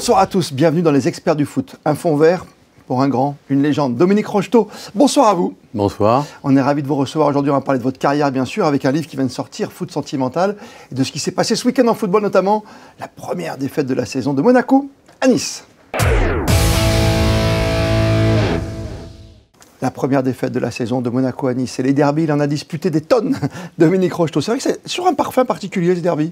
Bonsoir à tous, bienvenue dans les experts du foot. Un fond vert pour un grand, une légende. Dominique Rocheteau, bonsoir à vous. Bonsoir. On est ravis de vous recevoir aujourd'hui, on va parler de votre carrière bien sûr, avec un livre qui vient de sortir, Foot Sentimental, et de ce qui s'est passé ce week-end en football, notamment la première défaite de la saison de Monaco à Nice. La première défaite de la saison de Monaco à Nice. Et les derbys, il en a disputé des tonnes, Dominique Rocheteau. C'est vrai que c'est sur un parfum particulier, ce derby.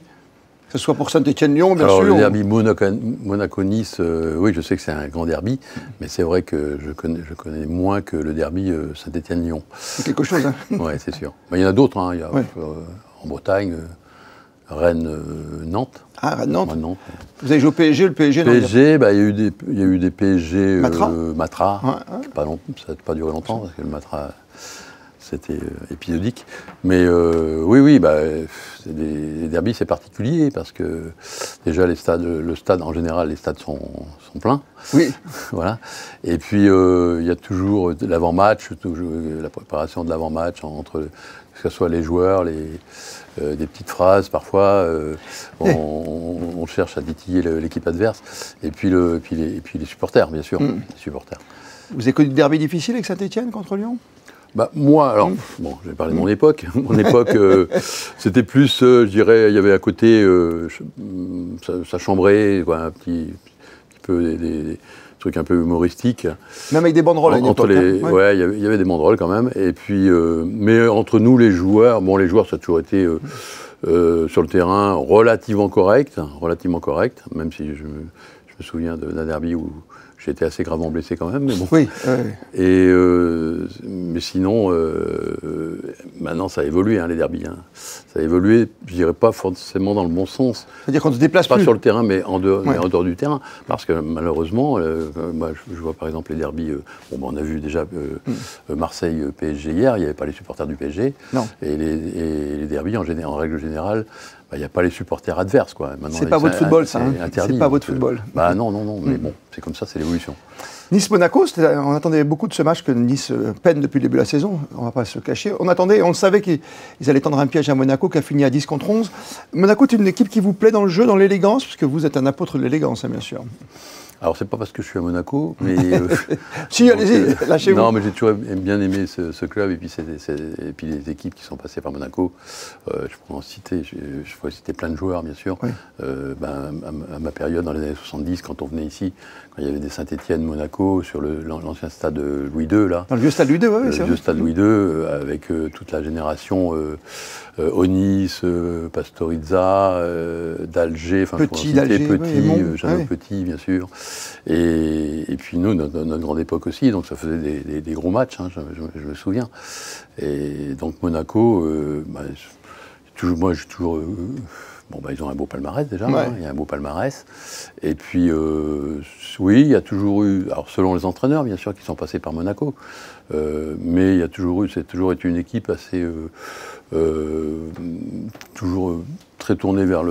Que ce soit pour Saint-Étienne-Lyon, bien sûr. Le derby Monaco-Nice, oui, je sais que c'est un grand derby, mais c'est vrai que je connais moins que le derby Saint-Étienne-Lyon. C'est quelque chose, hein. Oui, c'est sûr. Mais il y en a d'autres, hein. Il y a, en Bretagne, Rennes-Nantes. Ah, Rennes-Nantes. Ouais, Nantes. Vous avez joué au PSG, le PSG PSG, bah, il y a eu des PSG Matra. Ça n'a pas duré longtemps, parce que le Matra, c'était épisodique. Mais oui, bah, les derbys, c'est particulier, parce que déjà, le stade, en général, les stades sont pleins. Oui. Voilà. Et puis, il y a toujours l'avant-match, la préparation de l'avant-match, que ce soit les joueurs, des petites phrases, parfois, on cherche à titiller l'équipe adverse, et puis les supporters, bien sûr, les supporters. Vous avez connu des derbys difficiles avec Saint-Étienne contre Lyon ? Bah, moi, alors, bon, je vais parler de mon époque. Mon époque, c'était plus, je dirais, il y avait à côté, ça chambrait, quoi, un petit peu des trucs un peu humoristiques. Même avec des banderoles à une époque, ouais, il y avait des banderoles quand même. Et puis, mais entre nous, les joueurs, ça a toujours été sur le terrain relativement correct, même si je me souviens d'un derby où j'ai été assez gravement blessé quand même, mais bon. Oui. Et mais sinon, maintenant ça a évolué, hein, les derbys. Hein. Ça a évolué, je dirais pas forcément dans le bon sens. C'est-à-dire qu'on se déplace pas plus. Sur le terrain, mais en dehors du terrain. Parce que malheureusement, moi, je vois par exemple les derbys. On a vu déjà Marseille-PSG hier, il n'y avait pas les supporters du PSG. Non. Et les derbys, en règle générale, il n'y a pas les supporters adverses, quoi. C'est pas votre football, ça. C'est pas votre football. Bah non, mais bon, c'est comme ça, c'est l'évolution. Nice-Monaco, on attendait beaucoup de ce match que Nice peine depuis le début de la saison, on ne va pas se cacher. On le savait qu'ils allaient tendre un piège à Monaco, qui a fini à 10 contre 11. Monaco est une équipe qui vous plaît dans le jeu, dans l'élégance, puisque vous êtes un apôtre de l'élégance, hein, bien sûr. Alors, c'est pas parce que je suis à Monaco, mais... si, allez-y, lâchez-vous. Non, mais j'ai toujours bien aimé ce club, et puis les équipes qui sont passées par Monaco. Je pourrais citer plein de joueurs, bien sûr. Oui. À ma période, dans les années 70, quand on venait ici, quand il y avait des Saint-Étienne, Monaco, sur l'ancien stade Louis II, là. Dans le vieux stade Louis II, oui, c'est vrai. Le vieux stade Louis II, avec toute la génération Onis, Pastorizza, d'Alger, enfin, Petit, Jeannot Petit, bien sûr. Et puis nous, notre grande époque aussi, donc ça faisait des gros matchs, hein, je me souviens. Et donc Monaco, moi j'ai toujours... ils ont un beau palmarès déjà, hein, il y a un beau palmarès. Et puis, oui, il y a toujours eu, alors selon les entraîneurs bien sûr, qui sont passés par Monaco, mais c'est toujours été une équipe assez... toujours très tournée vers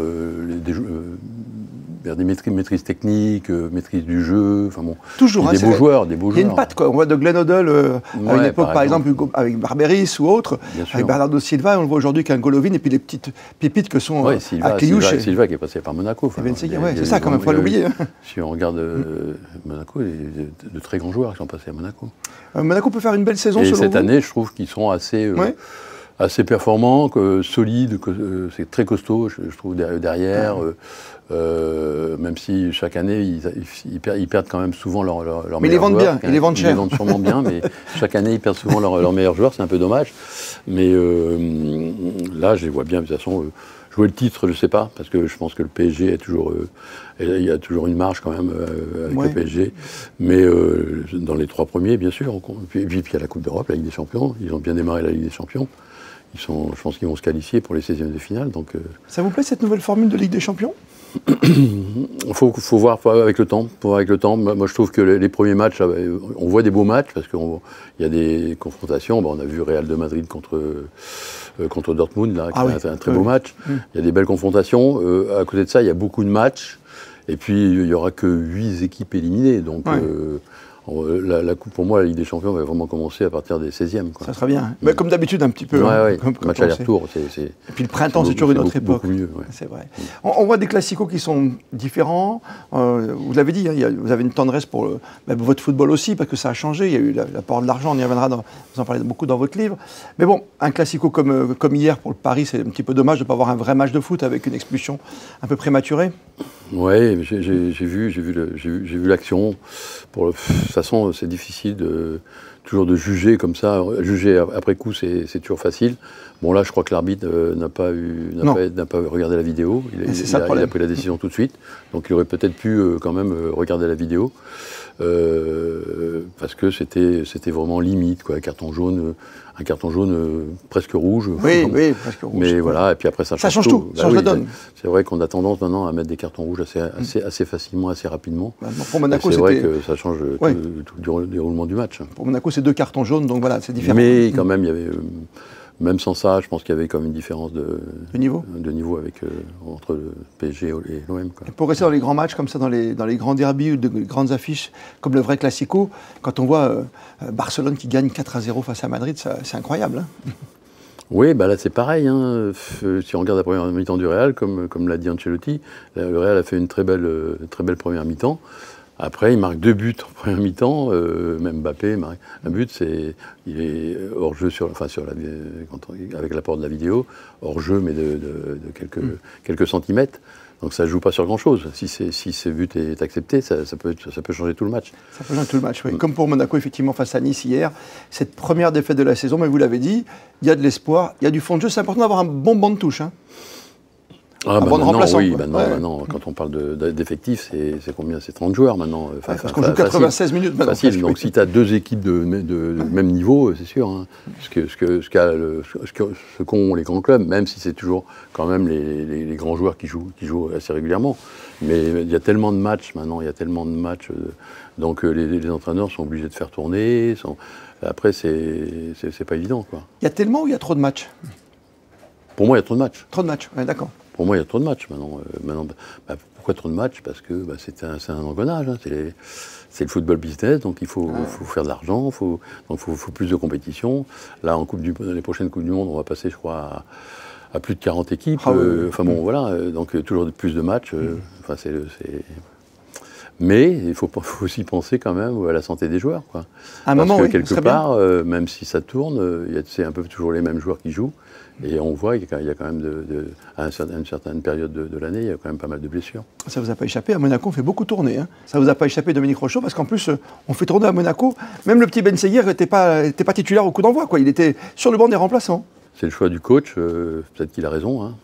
vers des maîtrises techniques, maîtrise du jeu, enfin bon, toujours, des beaux joueurs. Il y a une patte, quoi. On voit de Glenn Hoddle à une époque, par exemple, avec Barberis ou autre, avec Bernardo Silva, on le voit aujourd'hui qu'un Golovin, et puis les petites pépites que sont Silva qui est passé par Monaco. C'est ça, quand même, il faut l'oublier. Si on regarde Monaco, il y a de très grands joueurs qui sont passés à Monaco. Monaco peut faire une belle saison, selon vous ? Et cette année, je trouve qu'ils sont assez performants, solides, c'est très costaud, je trouve, derrière. Même si chaque année, ils perdent quand même souvent leurs meilleurs joueurs. Mais ils les vendent bien, ils les vendent cher. Ils les vendent sûrement bien, mais chaque année, ils perdent souvent leurs meilleurs joueurs, c'est un peu dommage. Mais là, je les vois bien, de toute façon, jouer le titre, je ne sais pas, parce que je pense que le PSG est toujours... il y a toujours une marge quand même avec le PSG. Mais dans les 3 premiers, bien sûr. Puis il y a la Coupe d'Europe, la Ligue des Champions. Ils ont bien démarré la Ligue des Champions. Je pense qu'ils vont se qualifier pour les 16e de finale. Donc, ça vous plaît, cette nouvelle formule de Ligue des Champions ? Il faut voir avec le temps. Moi, je trouve que les premiers matchs, on voit des beaux matchs, parce qu'il y a des confrontations. On a vu Real de Madrid contre Dortmund, là, qui a un très beau match. Il y a des belles confrontations. À côté de ça, il y a beaucoup de matchs. Et puis, il n'y aura que 8 équipes éliminées. Donc, La coupe, pour moi, la Ligue des Champions va vraiment commencer à partir des 16e. Quoi. Ça serait bien. Mais comme d'habitude, un petit peu. Ouais, match aller-retour. Et puis le printemps, c'est toujours une autre époque. Beaucoup mieux. Ouais. C'est vrai. On voit des classicos qui sont différents. Vous l'avez dit, hein, vous avez une tendresse pour votre football aussi, parce que ça a changé. Il y a eu l'apport de l'argent, on y reviendra, vous en parlez beaucoup dans votre livre. Mais bon, un classico comme hier pour le Paris, c'est un petit peu dommage de ne pas avoir un vrai match de foot avec une expulsion un peu prématurée. Oui, j'ai vu l'action. De toute façon, c'est difficile toujours de juger comme ça. Juger après coup, c'est toujours facile. Bon, là, je crois que l'arbitre n'a pas regardé la vidéo. Il a pris la décision tout de suite. Donc, il aurait peut-être pu quand même regarder la vidéo. Parce que c'était vraiment limite, quoi. Un carton jaune presque rouge. Oui, presque rouge. Mais voilà, et puis après ça change tout. Ça change la donne. C'est vrai qu'on a tendance maintenant à mettre des cartons rouges assez facilement, assez rapidement. Pour Monaco, c'est vrai que ça change tout le déroulement du match. Pour Monaco, c'est 2 cartons jaunes, donc voilà, c'est différent. Mais quand même, il y avait... Même sans ça, je pense qu'il y avait quand même une différence de niveau entre le PSG et l'OM. Pour rester dans les grands matchs, comme ça, dans les grands derbys ou de grandes affiches, comme le vrai Classico, quand on voit Barcelone qui gagne 4-0 face à Madrid, c'est incroyable. Hein. Oui, bah là c'est pareil. Hein. Si on regarde la première mi-temps du Real, comme l'a dit Ancelotti, le Real a fait une très belle première mi-temps. Après, il marque 2 buts en première mi-temps, même Mbappé marque un but, il est hors jeu avec l'apport de la vidéo, hors jeu mais de quelques centimètres. Donc ça ne joue pas sur grand-chose. Si ce but est accepté, ça peut changer tout le match. Ça peut changer tout le match, oui. Comme pour Monaco, effectivement, face à Nice hier, cette première défaite de la saison, mais vous l'avez dit, il y a de l'espoir, il y a du fond de jeu. C'est important d'avoir un bon banc de touche. Hein. Maintenant, quand on parle d'effectifs, c'est combien? C'est 30 joueurs maintenant. Parce qu'on joue 96 minutes maintenant. Facile. Donc si tu as 2 équipes de même niveau, c'est sûr. Hein. Ce qu'ont les grands clubs, même si c'est toujours quand même les grands joueurs qui jouent assez régulièrement. Mais il y a tellement de matchs maintenant, donc les entraîneurs sont obligés de faire tourner. Après, c'est pas évident, quoi. Il y a tellement ou il y a trop de matchs? Pour moi, il y a trop de matchs. Trop de matchs, oui, d'accord. Pour moi, il y a trop de matchs maintenant. Pourquoi trop de matchs? Parce que c'est un engrenage. Hein. C'est le football business, donc il faut faire de l'argent, donc il faut plus de compétition. Là, les prochaines Coupes du Monde, on va passer, je crois, à plus de 40 équipes. Voilà. Donc toujours plus de matchs. Mais il faut aussi penser quand même à la santé des joueurs. Quoi. Parce que quelque part, même si ça tourne, c'est un peu toujours les mêmes joueurs qui jouent. Et on voit qu'il y a quand même, à une certaine période de l'année, il y a quand même pas mal de blessures. Ça ne vous a pas échappé, à Monaco, on fait beaucoup tourner. Hein. Ça ne vous a pas échappé, Dominique Rocheau, parce qu'en plus, on fait tourner à Monaco. Même le petit Ben Seguir n'était pas titulaire au coup d'envoi, quoi. Il était sur le banc des remplaçants. C'est le choix du coach, peut-être qu'il a raison. Hein.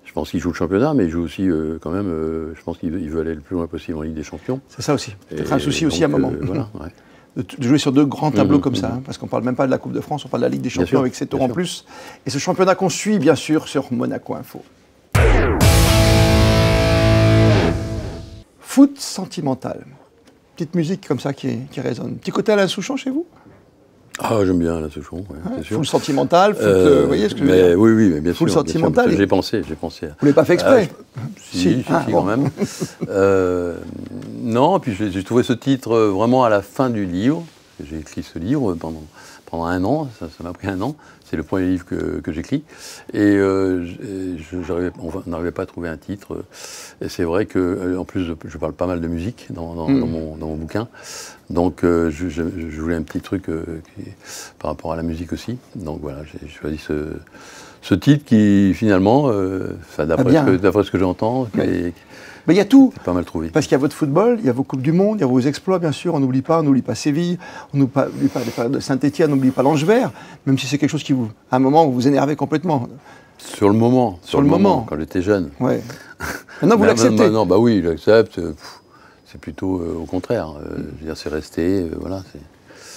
Je pense qu'il joue le championnat, mais il joue aussi quand même, je pense qu'il veut aller le plus loin possible en Ligue des Champions. C'est ça aussi. Peut-être un souci aussi à un moment. Voilà, ouais. De jouer sur 2 grands tableaux comme ça, hein, parce qu'on ne parle même pas de la Coupe de France, on parle de la Ligue des Champions avec 7 tours en plus. Et ce championnat qu'on suit, bien sûr, sur Monaco Info. Foot sentimental. Petite musique comme ça qui résonne. Petit côté Alain Souchon chez vous? Ah, j'aime bien Alain Souchon, c'est sûr. Full sentimental, vous voyez ce que je veux dire? Oui, mais bien sûr. Full sentimental. J'ai pensé. Vous ne l'avez pas fait exprès? Si, quand même. Non, puis j'ai trouvé ce titre vraiment à la fin du livre. J'ai écrit ce livre pendant 1 an, ça m'a pris 1 an. C'est le premier livre que j'écris. Et on n'arrivait pas à trouver un titre. Et c'est vrai qu'en plus, je parle pas mal de musique dans mon bouquin. Donc je voulais un petit truc par rapport à la musique aussi. Donc voilà, j'ai choisi ce titre qui finalement, d'après ce que j'entends, mais il y a tout. C'est pas mal trouvé. Parce qu'il y a votre football, il y a vos Coupes du Monde, il y a vos exploits, bien sûr. On n'oublie pas Séville, on n'oublie pas les périodes de Saint-Étienne, on n'oublie pas l'Angevert, même si c'est quelque chose qui à un moment, vous énervez complètement. Sur le moment. Quand j'étais jeune. Ouais. Maintenant, vous l'acceptez. Non, bah oui, je l'accepte. C'est plutôt au contraire. Je veux dire, c'est resté. Voilà.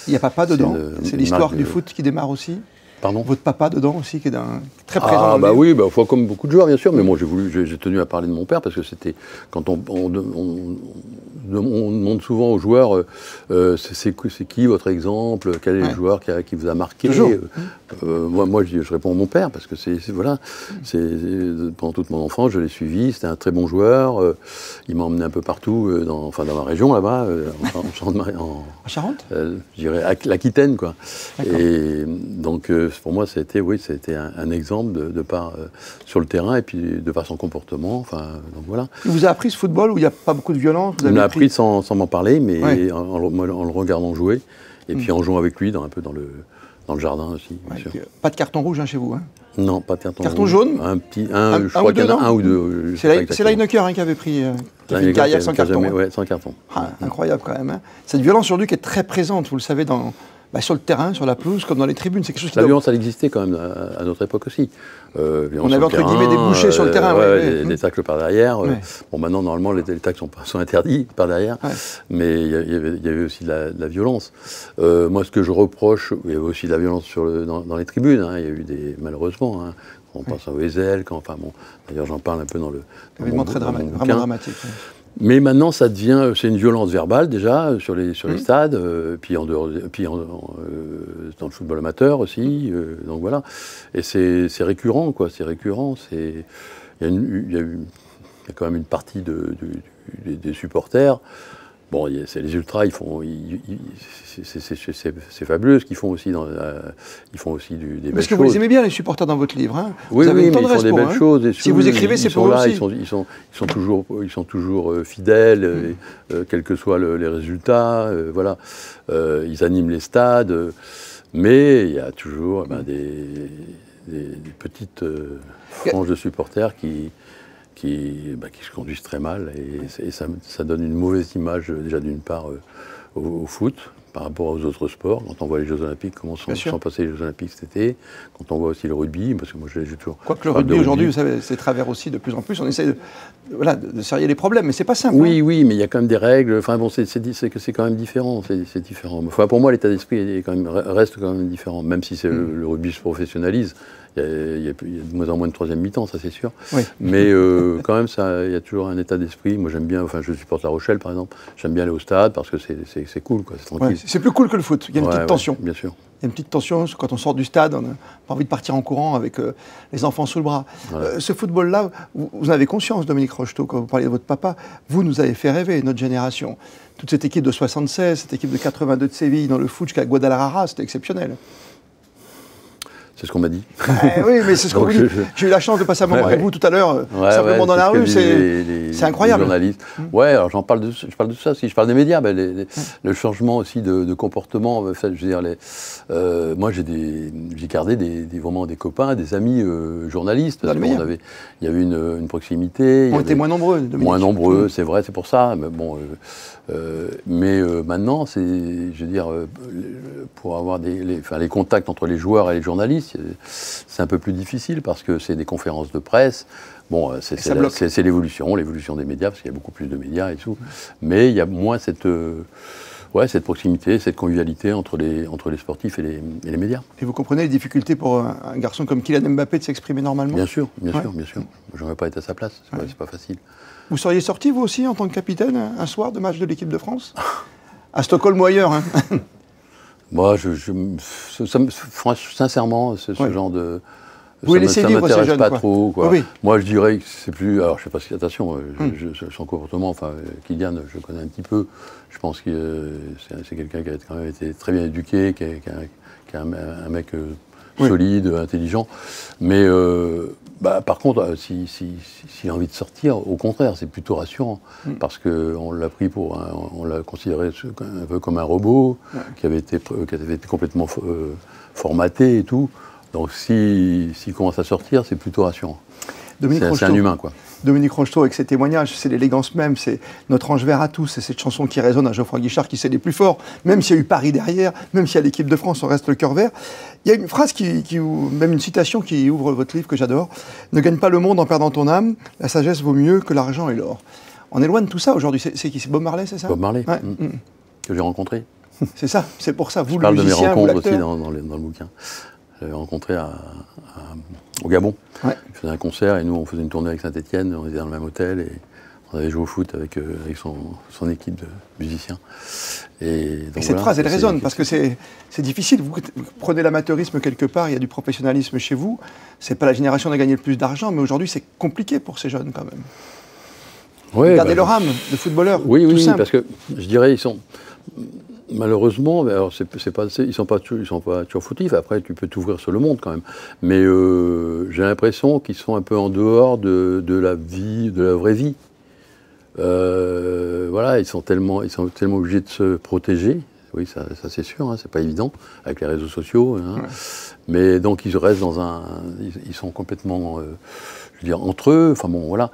Il y a papa dedans. C'est l'histoire du foot qui démarre aussi. Pardon? Votre papa dedans aussi qui est d'un. très présent dans le bah livre. oui, comme beaucoup de joueurs, bien sûr, mais moi j'ai tenu à parler de mon père parce que c'était quand on demande souvent aux joueurs c'est qui votre exemple, quel est le joueur qui vous a marqué. Moi je réponds à mon père parce que pendant toute mon enfance je l'ai suivi, c'était un très bon joueur, il m'a emmené un peu partout dans ma région là-bas, en Charente, je dirais l'Aquitaine quoi. Et donc pour moi ça a été un exemple de par sur le terrain et puis de par son comportement. Donc voilà. Il vous a appris ce football où il n'y a pas beaucoup de violence? Il m'a appris sans m'en parler, mais en le regardant jouer et puis en jouant avec lui dans le jardin aussi. Bien sûr. Pas de carton rouge chez vous, hein? Non, pas de carton rouge. Carton jaune? Je crois qu'il y en a un ou deux. C'est Lineker qui avait pris qui a fait une carrière sans carton. Sans carton. Incroyable quand même. Hein. Cette violence sur lui qui est très présente, vous le savez, sur le terrain, sur la pelouse, comme dans les tribunes. C'est quelque chose la violence, elle existait quand même à notre époque aussi. On avait entre guillemets des bouchées sur le terrain. Des tacles par derrière. Bon, maintenant, normalement, les tacles sont interdits par derrière. Mais il y avait aussi de la violence. Moi, ce que je reproche, il y avait aussi de la violence dans les tribunes. Hein. Il y a eu malheureusement, hein, on pense à Wesel, d'ailleurs, j'en parle un peu dans vraiment dramatique. Mais maintenant, c'est une violence verbale déjà sur les stades, puis en dehors, dans le football amateur aussi. Donc voilà, et c'est récurrent, quoi. C'est récurrent. Il y a quand même une partie des supporters. Bon, c'est les ultras, c'est fabuleux ce qu'ils font aussi. Ils font aussi des belles choses. Parce que vous les aimez bien, les supporters, dans votre livre. Hein. Oui, mais ils font des belles choses. Et si vous écrivez, c'est pour eux aussi. Ils sont toujours fidèles, quels que soient les résultats. Voilà. Ils animent les stades. Mais il y a toujours des petites franges de supporters qui se conduisent très mal et ça donne une mauvaise image déjà d'une part au foot par rapport aux autres sports. Quand on voit les Jeux Olympiques, comment sont passés les Jeux Olympiques cet été, quand on voit aussi le rugby, parce que moi j'ai toujours... Quoique le rugby aujourd'hui, vous savez, c'est travers aussi de plus en plus, on essaie de serrer les problèmes, mais c'est pas simple. Oui, mais il y a quand même des règles, c'est quand même différent, c'est différent. Pour moi, l'état d'esprit reste quand même différent, même si le rugby se professionnalise. Il y a de moins en moins de troisième mi-temps, ça c'est sûr. Oui. Mais quand même, il y a toujours un état d'esprit. Moi j'aime bien, je supporte La Rochelle par exemple, j'aime bien aller au stade parce que c'est cool, quoi, c'est tranquille. Ouais, c'est plus cool que le foot, il y a une petite tension. Bien sûr. Il y a une petite tension, quand on sort du stade, on n'a pas envie de partir en courant avec les enfants sous le bras. Voilà. Ce football-là, vous avez conscience, Dominique Rocheteau, quand vous parlez de votre papa, vous nous avez fait rêver, notre génération. Toute cette équipe de 76, cette équipe de 82 de Séville dans le foot jusqu'à Guadalajara, c'était exceptionnel. C'est ce qu'on m'a dit. Oui, mais c'est ce qu'on vous dit. J'ai eu la chance de passer un moment avec vous tout à l'heure, simplement dans la rue, c'est incroyable. Les journalistes. Alors je parle de ça aussi. Je parle des médias, le changement aussi de comportement. Je veux dire, moi j'ai gardé vraiment des copains, des amis journalistes. Parce il y avait une proximité. On était moins nombreux. Moins nombreux, c'est vrai, c'est pour ça. Mais bon, maintenant, je veux dire, pour avoir les contacts entre les joueurs et les journalistes, c'est un peu plus difficile parce que c'est des conférences de presse. Bon, c'est l'évolution des médias, parce qu'il y a beaucoup plus de médias et tout. Mais il y a moins cette proximité, cette convivialité entre les sportifs et les médias. Et vous comprenez les difficultés pour un garçon comme Kylian Mbappé de s'exprimer normalement? Bien sûr. Je n'aurais pas été à sa place, c'est pas facile. Vous seriez sorti, vous aussi, en tant que capitaine, un soir de match de l'équipe de France? À Stockholm ou ailleurs, hein? Moi, sincèrement, ce genre de... Ça ne m'intéresse pas trop. Quoi. Oui. Moi, je dirais que c'est plus... Alors, je ne sais pas si... Attention, son comportement, Kylian, je le connais un petit peu. Je pense que c'est quelqu'un qui a quand même été très bien éduqué, qui est un mec solide, intelligent. Mais... par contre, s'il a envie de sortir, au contraire, c'est plutôt rassurant, parce qu'on l'a pris on l'a considéré un peu comme un robot, qui avait été complètement formaté et tout. Donc s'il commence à sortir, c'est plutôt rassurant. C'est un humain, quoi. Dominique Rocheteau, avec ses témoignages, c'est l'élégance même, c'est notre ange vert à tous, c'est cette chanson qui résonne à Geoffroy Guichard qui sait les plus forts, même s'il y a eu Paris derrière, même s'il y a l'équipe de France, on reste le cœur vert. Il y a une phrase, même une citation qui ouvre votre livre que j'adore, « Ne gagne pas le monde en perdant ton âme, la sagesse vaut mieux que l'argent et l'or ». On est loin de tout ça aujourd'hui, c'est qui? C'est Bob Marley, c'est ça? Bob Marley, que j'ai rencontré. C'est ça, c'est pour ça, vous le musicien, vous l'acteur. Je parle de mes rencontres aussi dans le bouquin. Je l'avais rencontré au Gabon. Ouais. Il faisait un concert et nous, on faisait une tournée avec Saint-Étienne. On était dans le même hôtel et on avait joué au foot avec son équipe de musiciens. Et cette phrase, elle résonne parce que c'est difficile. Vous prenez l'amateurisme quelque part, il y a du professionnalisme chez vous. C'est pas la génération qui a gagné le plus d'argent, mais aujourd'hui, c'est compliqué pour ces jeunes quand même. Ouais, gardez leur âme de footballeur. Oui, parce que je dirais, ils sont malheureusement, alors ils sont pas toujours fautifs. Après, tu peux t'ouvrir sur le monde quand même. Mais j'ai l'impression qu'ils sont un peu en dehors de la vie, de la vraie vie. Voilà, ils sont tellement obligés de se protéger. Oui, ça c'est sûr, hein, c'est pas évident avec les réseaux sociaux. Hein. Ouais. Mais donc ils restent ils sont complètement, je veux dire, entre eux. Enfin bon, voilà.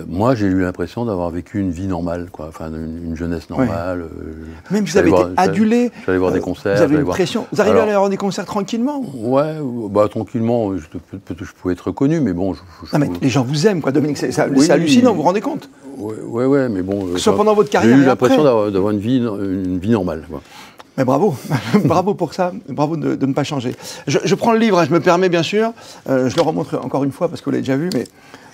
Moi, j'ai eu l'impression d'avoir vécu une vie normale, quoi. Enfin, une jeunesse normale. Ouais. Même si vous avez été adulé. J'allais voir des concerts. Vous avez une pression. Vous arrivez à aller voir des concerts tranquillement? Ouais, bah tranquillement. Je pouvais être reconnu, mais bon. Non, mais les gens vous aiment, quoi, Dominique. C'est hallucinant. Vous vous rendez compte? Ouais, mais bon. Que ce soit pendant votre carrière. J'ai eu l'impression d'avoir une vie normale, quoi. Mais bravo, bravo pour ça, bravo de ne pas changer. Je prends le livre, hein, je me permets bien sûr, je le remontre encore une fois parce que vous l'avez déjà vu, mais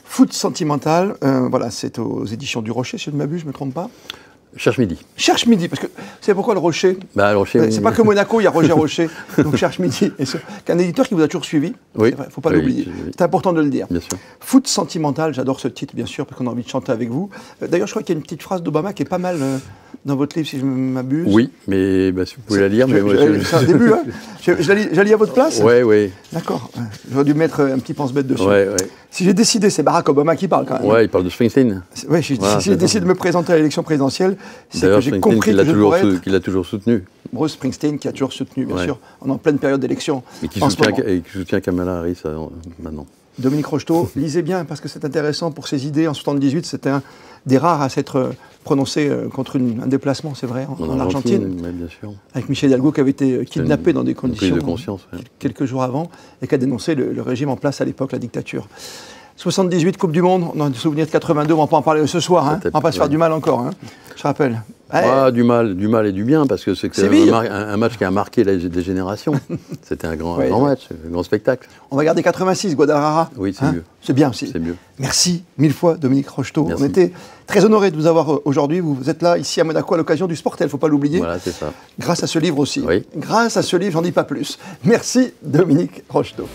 Foot sentimental, voilà, c'est aux éditions du Rocher, si je ne m'abuse, je ne me trompe pas. Cherche Midi. Cherche Midi, parce que c'est pourquoi le Rocher. Bah, le Rocher. C'est pas que Monaco, il y a Roger Rocher, donc Cherche Midi. C'est un éditeur qui vous a toujours suivi. Oui. Il ne faut pas l'oublier. C'est important de le dire. Bien sûr. Foot sentimental, j'adore ce titre, bien sûr, parce qu'on a envie de chanter avec vous. D'ailleurs, je crois qu'il y a une petite phrase d'Obama qui est pas mal dans votre livre, si je m'abuse. Oui, mais bah, si vous pouvez la lire. C'est un début, hein. Je la lis à votre place? Oui. D'accord. J'aurais dû mettre un petit pense-bête dessus. Ouais. Si j'ai décidé, c'est Barack Obama qui parle quand même. Ouais, il parle de Springsteen. Oui, si j'ai décidé de me présenter à l'élection présidentielle, c'est que j'ai compris qu'il l'a toujours soutenu. Bruce Springsteen qui a toujours soutenu, bien sûr. On est en pleine période d'élection. Et qui soutient Kamala Harris maintenant. Dominique Rocheteau, lisez bien parce que c'est intéressant pour ses idées. En 78, c'était un des rares à s'être prononcé contre un déplacement, c'est vrai, en Argentine. Bien sûr. Avec Michel Hidalgo qui avait été kidnappé dans des conditions de conscience, quelques jours avant et qui a dénoncé le régime en place à l'époque, la dictature. 78, Coupe du Monde, on a des souvenirs de 82, on va pas en parler ce soir, hein. On va pas se faire du mal encore, hein. Je rappelle. Du mal et du bien, parce que c'est un match qui a marqué des générations. C'était un grand match, un grand spectacle. On va garder 86, Guadalajara. Oui, c'est mieux. C'est bien aussi. C'est mieux. Merci mille fois, Dominique Rocheteau. Merci. On était très honorés de vous avoir aujourd'hui. Vous êtes là, ici à Monaco, à l'occasion du Sportel, il ne faut pas l'oublier. Voilà, c'est ça. Grâce à ce livre aussi. Oui. Grâce à ce livre, j'en dis pas plus. Merci, Dominique Rocheteau.